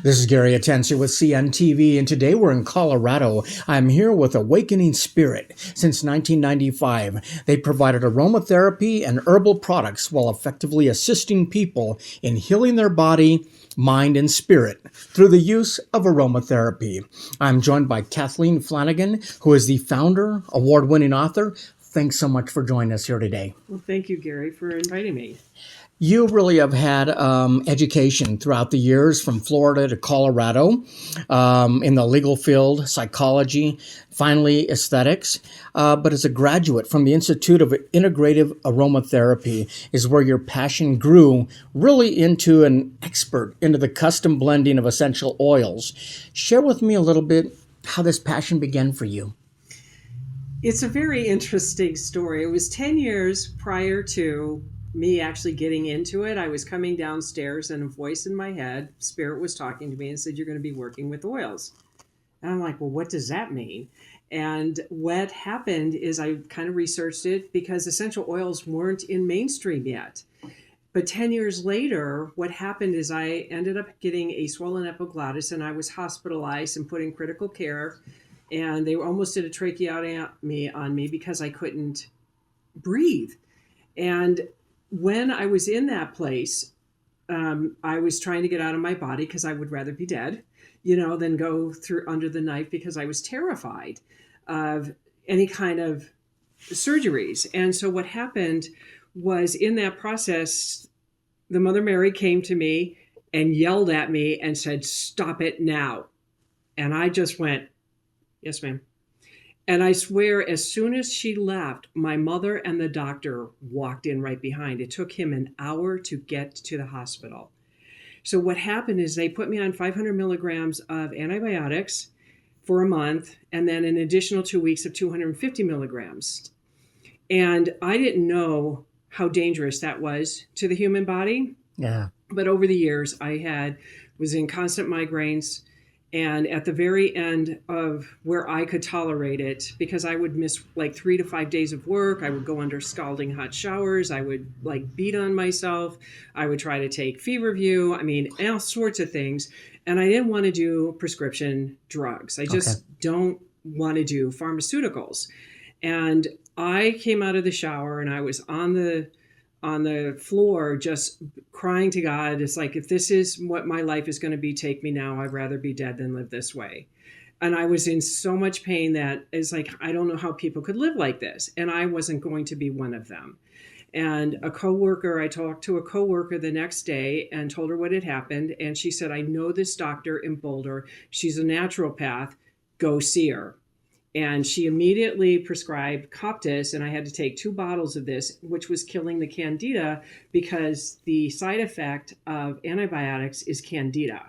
This is Gary Atencio with CNTV, and today we're in Colorado. I'm here with Awakening Spirit. Since 1995, they provided aromatherapy and herbal products while effectively assisting people in healing their body, mind, and spirit through the use of aromatherapy. I'm joined by Kathleen Flannagan, who is the founder, award-winning author. Thanks so much for joining us here today. Well, thank you, Gary, for inviting me. You really have had education throughout the years from Florida to Colorado in the legal field, psychology, finally aesthetics. But as a graduate from the Institute of Integrative Aromatherapy is where your passion grew really into an expert into the custom blending of essential oils. Share with me a little bit how this passion began for you. It's a very interesting story. It was 10 years prior to me actually getting into it. I was coming downstairs and a voice in my head, Spirit was talking to me and said, "You're going to be working with oils." And I'm like, well, what does that mean? And what happened is I kind of researched it because essential oils weren't in mainstream yet. But 10 years later, what happened is I ended up getting a swollen epiglottis and I was hospitalized and put in critical care. And they almost did a tracheotomy on me because I couldn't breathe. And when I was in that place, I was trying to get out of my body because I would rather be dead, than go through under the knife because I was terrified of any kind of surgeries. And so what happened was in that process, the Mother Mary came to me and yelled at me and said, "Stop it now." And I just went, "Yes, ma'am." And I swear, as soon as she left, my mother and the doctor walked in right behind. It took him an hour to get to the hospital. So what happened is they put me on 500 milligrams of antibiotics for a month, and then an additional 2 weeks of 250 milligrams. And I didn't know how dangerous that was to the human body. Yeah. But over the years, was in constant migraines. And at the very end of where I could tolerate it, because I would miss like 3 to 5 days of work, I would go under scalding hot showers, I would beat on myself, I would try to take Feverview, all sorts of things. And I didn't want to do prescription drugs. I just don't want to do pharmaceuticals. And I came out of the shower and I was on the floor just crying to God. It's like, if this is what my life is going to be, take me now. I'd rather be dead than live this way. And I was in so much pain that it's like, I don't know how people could live like this. And I wasn't going to be one of them. And I talked to a coworker the next day and told her what had happened. And she said, "I know this doctor in Boulder. She's a naturopath. Go see her." And she immediately prescribed Coptis, and I had to take 2 bottles of this, which was killing the candida because the side effect of antibiotics is candida.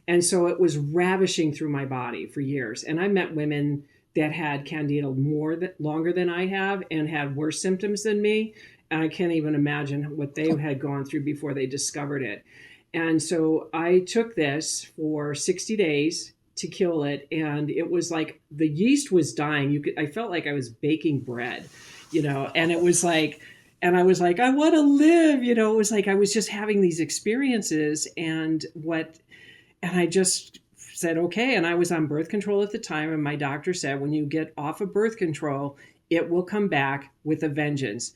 And so it was ravishing through my body for years. And I met women that had candida longer than I have and had worse symptoms than me. And I can't even imagine what they had gone through before they discovered it. And so I took this for 60 days to kill it, and it was like the yeast was dying. I felt like I was baking bread, and it was like, and I was like, I want to live, it was like I was just having these experiences, and I just said, okay. And I was on birth control at the time, and my doctor said, when you get off of birth control, it will come back with a vengeance.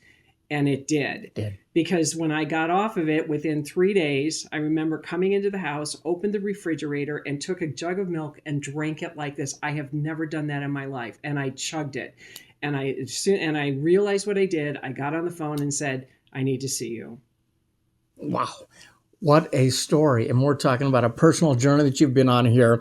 And it did. Because when I got off of it, within 3 days, I remember coming into the house, opened the refrigerator, and took a jug of milk and drank it like this. I have never done that in my life. And I chugged it. And I realized what I did. I got on the phone and said, "I need to see you." Wow. What a story. And we're talking about a personal journey that you've been on here.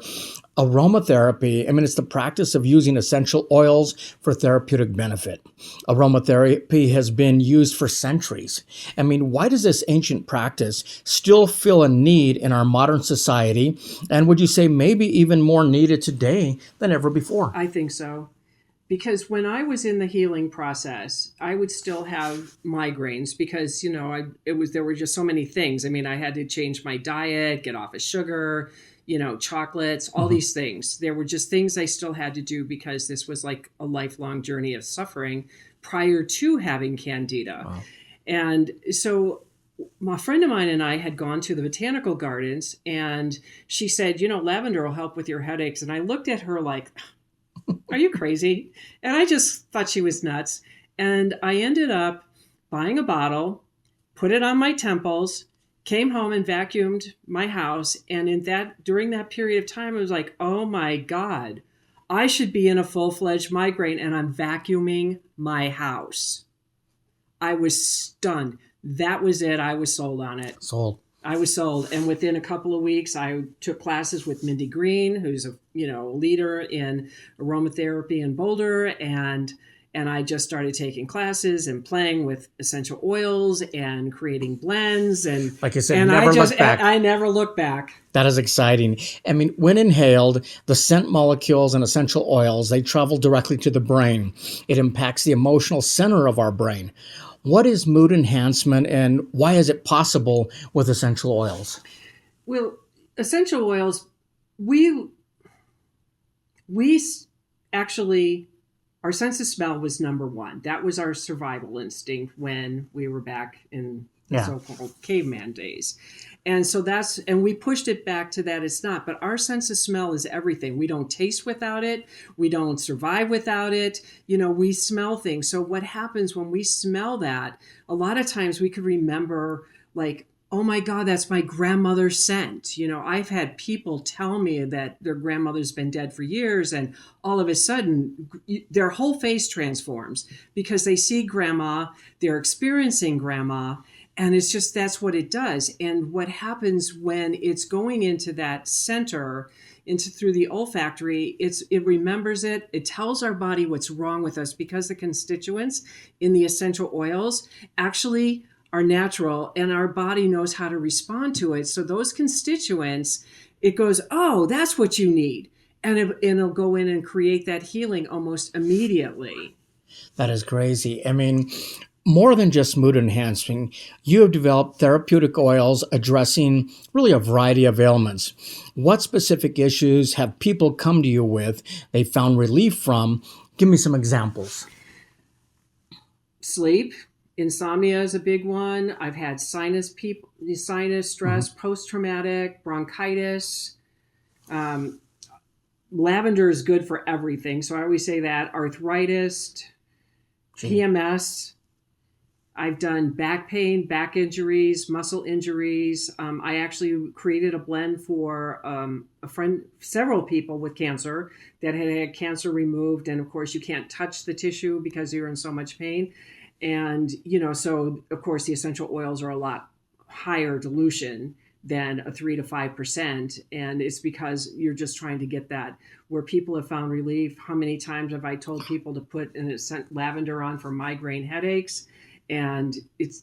Aromatherapy, it's the practice of using essential oils for therapeutic benefit. Aromatherapy has been used for centuries. Why does this ancient practice still feel a need in our modern society? And would you say maybe even more needed today than ever before? I think so. Because when I was in the healing process, I would still have migraines because, there were just so many things. I had to change my diet, get off of sugar, chocolates, all these things. There were just things I still had to do because this was like a lifelong journey of suffering prior to having candida. Wow. And so my friend of mine and I had gone to the botanical gardens, and she said, lavender will help with your headaches. And I looked at her like, are you crazy? And I just thought she was nuts. And I ended up buying a bottle, put it on my temples, came home and vacuumed my house. And during that period of time, I was like, oh my God, I should be in a full-fledged migraine, and I'm vacuuming my house. I was stunned. That was it. I was sold on it. Sold. I was sold. And within a couple of weeks, I took classes with Mindy Green, who's a leader in aromatherapy in Boulder. And I just started taking classes and playing with essential oils and creating blends. And like I said, and never look back. I never look back. That is exciting. I mean, when inhaled, the scent molecules and essential oils, they travel directly to the brain. It impacts the emotional center of our brain. What is mood enhancement, and why is it possible with essential oils? Well, essential oils, we actually, our sense of smell was number one. That was our survival instinct when we were back in the so-called caveman days. And so and we pushed it back to that it's not, but our sense of smell is everything. We don't taste without it. We don't survive without it. We smell things. So what happens when we smell that, a lot of times we could remember like, oh my God, that's my grandmother's scent. I've had people tell me that their grandmother's been dead for years, and all of a sudden their whole face transforms because they see grandma, they're experiencing grandma, and it's just, that's what it does. And what happens when it's going into that center, through the olfactory, it remembers it. It tells our body what's wrong with us because the constituents in the essential oils actually are natural, and our body knows how to respond to it. So those constituents, it goes, oh, that's what you need. And it'll go in and create that healing almost immediately. That is crazy. I mean, more than just mood enhancing, you have developed therapeutic oils addressing really a variety of ailments. What specific issues have people come to you with they found relief from? Give me some examples. Sleep. Insomnia is a big one. I've had sinus stress, post-traumatic, bronchitis. Lavender is good for everything. So I always say that. Arthritis, PMS. I've done back pain, back injuries, muscle injuries. I actually created a blend for several people with cancer that had cancer removed. And of course, you can't touch the tissue because you're in so much pain. And, so of course the essential oils are a lot higher dilution than a 3 to 5%. And it's because you're just trying to get that where people have found relief. How many times have I told people to put lavender on for migraine headaches? And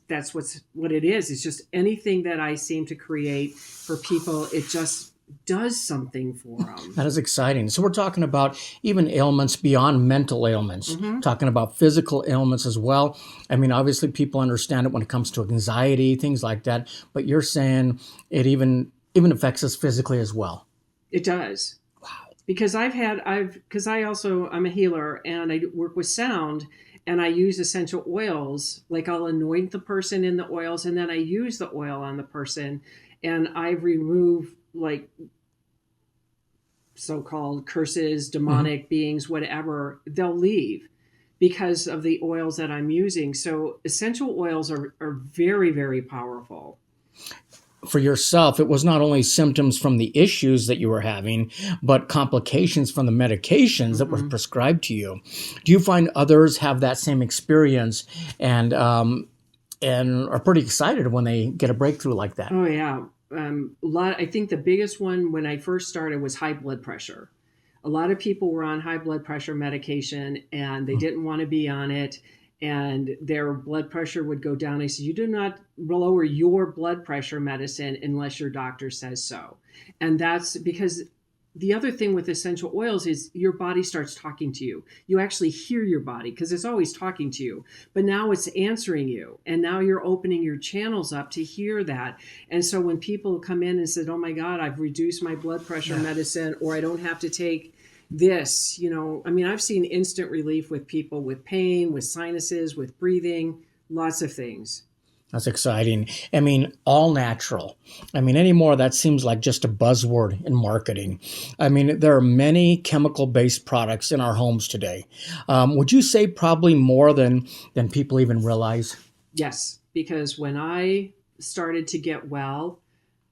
that's what it is. It's just anything that I seem to create for people, it just does something for them. That is exciting. So we're talking about even ailments beyond mental ailments, talking about physical ailments as well. I mean, obviously people understand it when it comes to anxiety, things like that, but you're saying it even affects us physically as well. It does. Wow. Because I'm a healer and I work with sound, and I use essential oils. Like I'll anoint the person in the oils, and then I use the oil on the person, and I remove like so-called curses, demonic beings, whatever. They'll leave because of the oils that I'm using. So essential oils are very, very powerful. For yourself, it was not only symptoms from the issues that you were having, but complications from the medications that were prescribed to you. Do you find others have that same experience and are pretty excited when they get a breakthrough like that? Oh, yeah. I think the biggest one when I first started was high blood pressure. A lot of people were on high blood pressure medication and they didn't want to be on it, and their blood pressure would go down. I said, you do not lower your blood pressure medicine unless your doctor says so. And that's because the other thing with essential oils is your body starts talking to you. You actually hear your body because it's always talking to you, but now it's answering you. And now you're opening your channels up to hear that. And so when people come in and said, oh my God, I've reduced my blood pressure medicine, or I don't have to take this, I've seen instant relief with people with pain, with sinuses, with breathing, lots of things. That's exciting. I mean, all natural. I mean, anymore, that seems like just a buzzword in marketing. I mean, there are many chemical based products in our homes today. Would you say probably more than people even realize? Yes, because when I started to get well,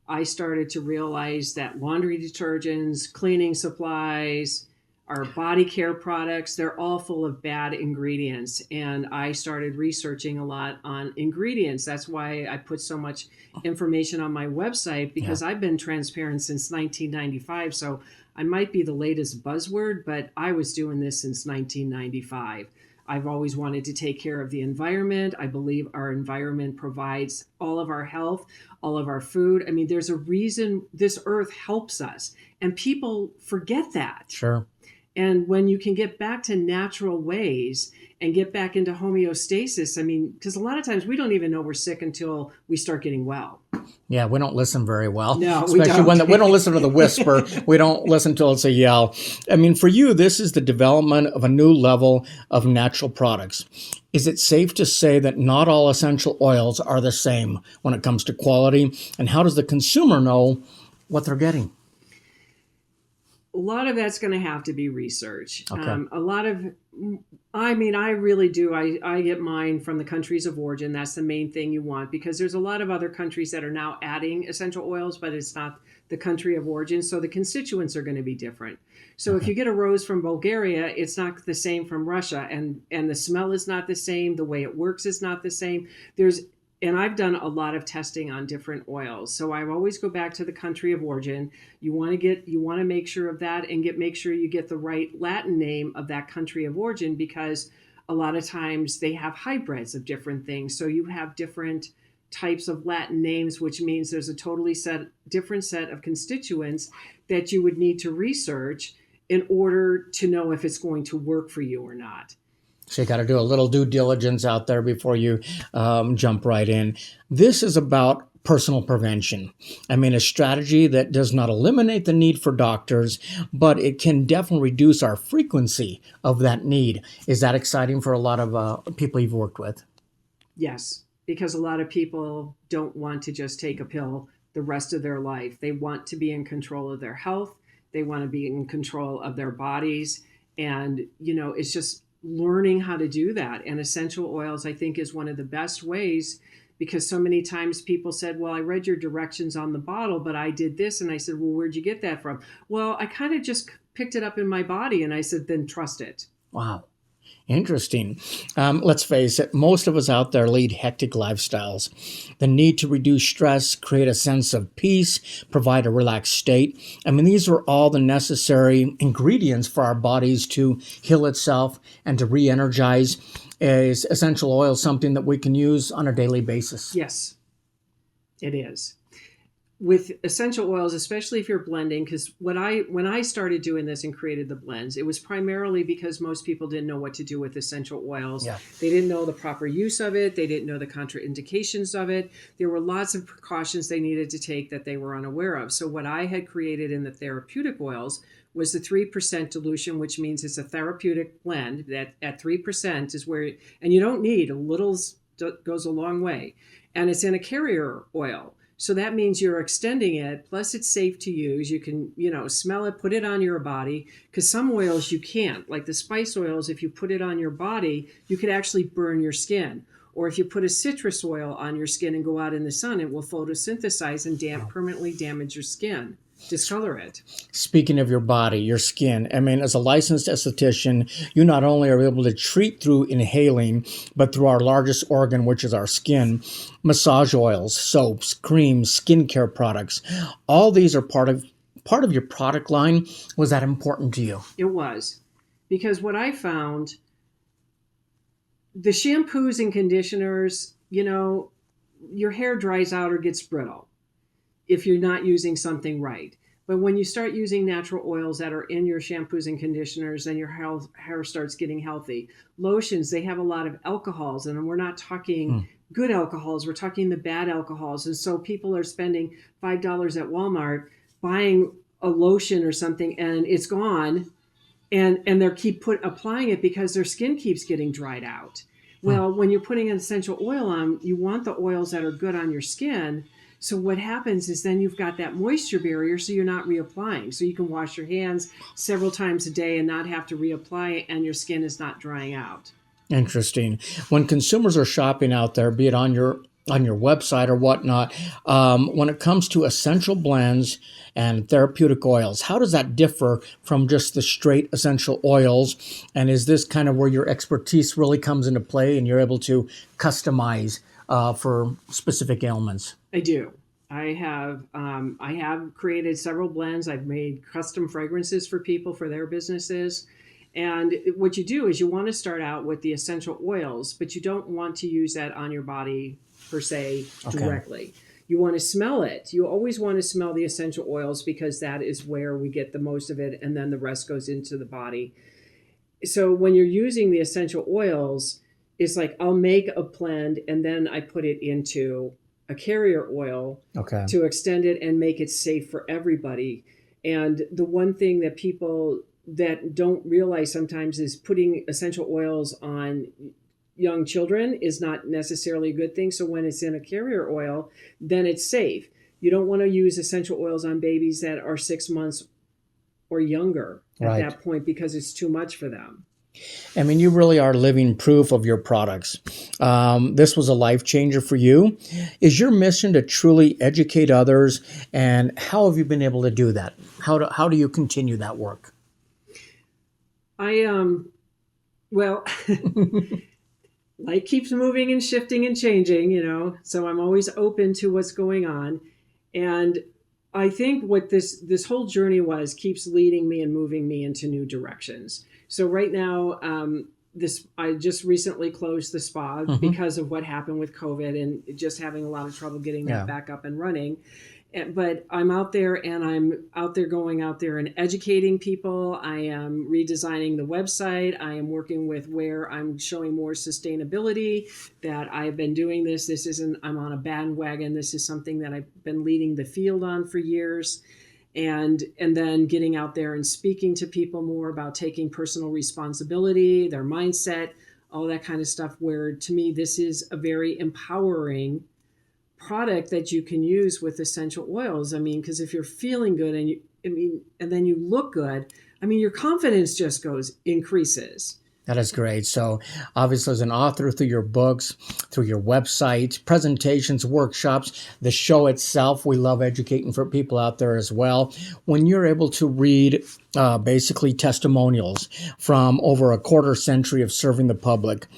I started to realize that laundry detergents, cleaning supplies, our body care products, they're all full of bad ingredients. And I started researching a lot on ingredients. That's why I put so much information on my website, Yeah. because I've been transparent since 1995. So I might be the latest buzzword, but I was doing this since 1995. I've always wanted to take care of the environment. I believe our environment provides all of our health, all of our food. I mean, there's a reason this earth helps us, and people forget that. Sure. And when you can get back to natural ways and get back into homeostasis, I mean, because a lot of times we don't even know we're sick until we start getting well. Yeah, we don't listen very well. No, we Especially don't. when we don't listen to the whisper. We don't listen till it's a yell. I mean, for you, this is the development of a new level of natural products. Is it safe to say that not all essential oils are the same when it comes to quality? And how does the consumer know what they're getting? A lot of that's going to have to be research. Okay. I really do. I get mine from the countries of origin. That's the main thing you want, because there's a lot of other countries that are now adding essential oils, but it's not the country of origin. So the constituents are going to be different. So if you get a rose from Bulgaria, it's not the same from Russia, and the smell is not the same. The way it works is not the same. And I've done a lot of testing on different oils. So I always go back to the country of origin. You want to make sure of that, and make sure you get the right Latin name of that country of origin, because a lot of times they have hybrids of different things. So you have different types of Latin names, which means there's a totally different set of constituents that you would need to research in order to know if it's going to work for you or not. So you got to do a little due diligence out there before you jump right in. This is about personal prevention. I mean, a strategy that does not eliminate the need for doctors, but it can definitely reduce our frequency of that need. Is that exciting for a lot of people you've worked with? Yes, because a lot of people don't want to just take a pill the rest of their life. They want to be in control of their health. They want to be in control of their bodies. And, it's just learning how to do that. And essential oils, I think, is one of the best ways, because so many times people said, well, I read your directions on the bottle, but I did this. And I said, well, where'd you get that from? Well, I kind of just picked it up in my body. And I said, then trust it. Wow. Interesting. Let's face it, most of us out there lead hectic lifestyles. The need to reduce stress, create a sense of peace, provide a relaxed state. I mean, these are all the necessary ingredients for our bodies to heal itself and to re-energize. Is essential oil something that we can use on a daily basis? Yes, it is. With essential oils, especially if you're blending, because when I started doing this and created the blends, it was primarily because most people didn't know what to do with essential oils. Yeah. They didn't know the proper use of it. They didn't know the contraindications of it. There were lots of precautions they needed to take that they were unaware of. So what I had created in the therapeutic oils was the 3% dilution, which means it's a therapeutic blend that at 3% is where, and you don't need, a little goes a long way. And it's in a carrier oil. So that means you're extending it, plus it's safe to use. You can, smell it, put it on your body, because some oils you can't. Like the spice oils, if you put it on your body, you could actually burn your skin. Or if you put a citrus oil on your skin and go out in the sun, it will photosynthesize and permanently damage your skin, discolor it. Speaking of your body, your skin, I mean, as a licensed esthetician, you not only are able to treat through inhaling, but through our largest organ, which is our skin. Massage oils, soaps, creams, skincare products, all these are part of your product line. Was that important to you? It was, because what I found, the shampoos and conditioners, your hair dries out or gets brittle if you're not using something right. But when you start using natural oils that are in your shampoos and conditioners, then your hair starts getting healthy. Lotions, they have a lot of alcohols, and we're not talking good alcohols, we're talking the bad alcohols. And so people are spending $5 at Walmart buying a lotion or something, and it's gone, and they keep applying it because their skin keeps getting dried out. Well, when you're putting an essential oil on, you want the oils that are good on your skin. So what happens is then you've got that moisture barrier, so you're not reapplying. So you can wash your hands several times a day and not have to reapply, and your skin is not drying out. Interesting. When consumers are shopping out there, be it on your website or whatnot, when it comes to essential blends and therapeutic oils, how does that differ from just the straight essential oils? And is this kind of where your expertise really comes into play, and you're able to customize for specific ailments? I do. I have created several blends. I've made custom fragrances for people for their businesses. And what you do is you want to start out with the essential oils, but you don't want to use that on your body per se directly. You want to smell it. You always want to smell the essential oils because that is where we get the most of it, and then the rest goes into the body. So when you're using the essential oils, it's like I'll make a blend and then I put it into a carrier oil to extend it and make it safe for everybody. And the one thing that people that don't realize sometimes is putting essential oils on young children is not necessarily a good thing. So when it's in a carrier oil, then it's safe. You don't want to use essential oils on babies that are 6 months or younger at that point because it's too much for them. I mean, you really are living proof of your products. This was a life changer for you. Is your mission to truly educate others? And how have you been able to do that? How do you continue that work? Well, life keeps moving and shifting and changing, so I'm always open to what's going on. And I think what this whole journey keeps leading me and moving me into new directions. So right now, I just recently closed the spa because of what happened with COVID and just having a lot of trouble getting that back up and running. But I'm out there going out there and educating people. I am redesigning the website. I am working with where I'm showing more sustainability, that I've been doing this. I'm on a bandwagon. This is something that I've been leading the field on for years. And then getting out there and speaking to people more about taking personal responsibility, their mindset, all that kind of stuff, where to me, this is a very empowering product that you can use with essential oils. I mean, because if you're feeling good and then you look good, I mean, your confidence just increases. That is great. So obviously as an author, through your books, through your website, presentations, workshops, the show itself, we love educating for people out there as well. When you're able to read basically testimonials from over a quarter century of serving the public,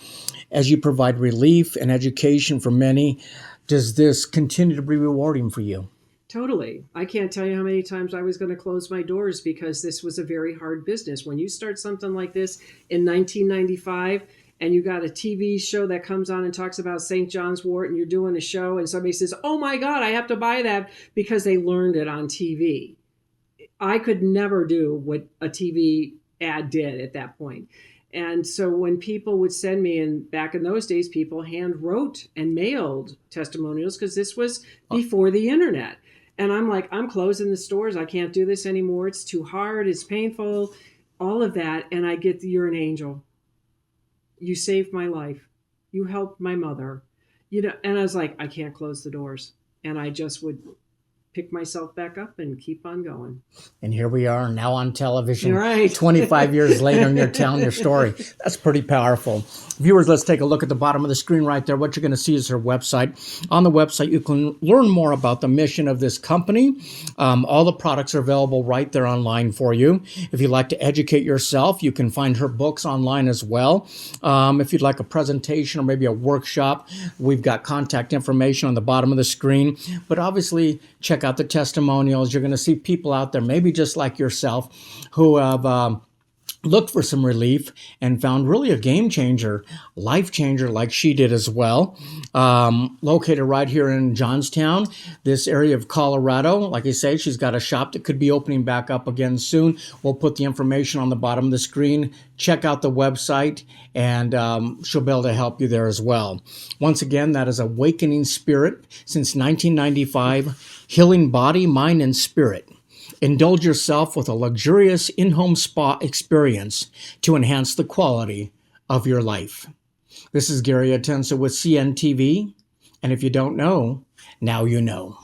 as you provide relief and education for many, does this continue to be rewarding for you? Totally. I can't tell you how many times I was going to close my doors because this was a very hard business. When you start something like this in 1995 and you got a TV show that comes on and talks about St. John's wort and you're doing a show and somebody says, oh my God, I have to buy that because they learned it on TV. I could never do what a TV ad did at that point. And so when people would send me, and back in those days, people hand wrote and mailed testimonials because this was before the internet. And I'm like, I'm closing the stores. I can't do this anymore. It's too hard. It's painful. All of that. And I get, you're an angel. You saved my life. You helped my mother. And I was like, I can't close the doors. And I just would pick myself back up and keep on going. And here we are now on television, right. 25 years later, and you're telling your story. That's pretty powerful. Viewers, let's take a look at the bottom of the screen right there. What you're going to see is her website. On the website, you can learn more about the mission of this company. All the products are available right there online for you. If you'd like to educate yourself, you can find her books online as well. If you'd like a presentation or maybe a workshop, we've got contact information on the bottom of the screen. But obviously, check out the testimonials. You're going to see people out there, maybe just like yourself, who have looked for some relief and found really a game changer, life changer like she did as well. Located right here in Johnstown, this area of Colorado. Like I say, she's got a shop that could be opening back up again soon. We'll put the information on the bottom of the screen. Check out the website, and she'll be able to help you there as well. Once again, that is Awakening Spirit since 1995, healing body, mind, and spirit. Indulge yourself with a luxurious in-home spa experience to enhance the quality of your life. This is Gary Atensa with CNTV, and if you don't know, now you know.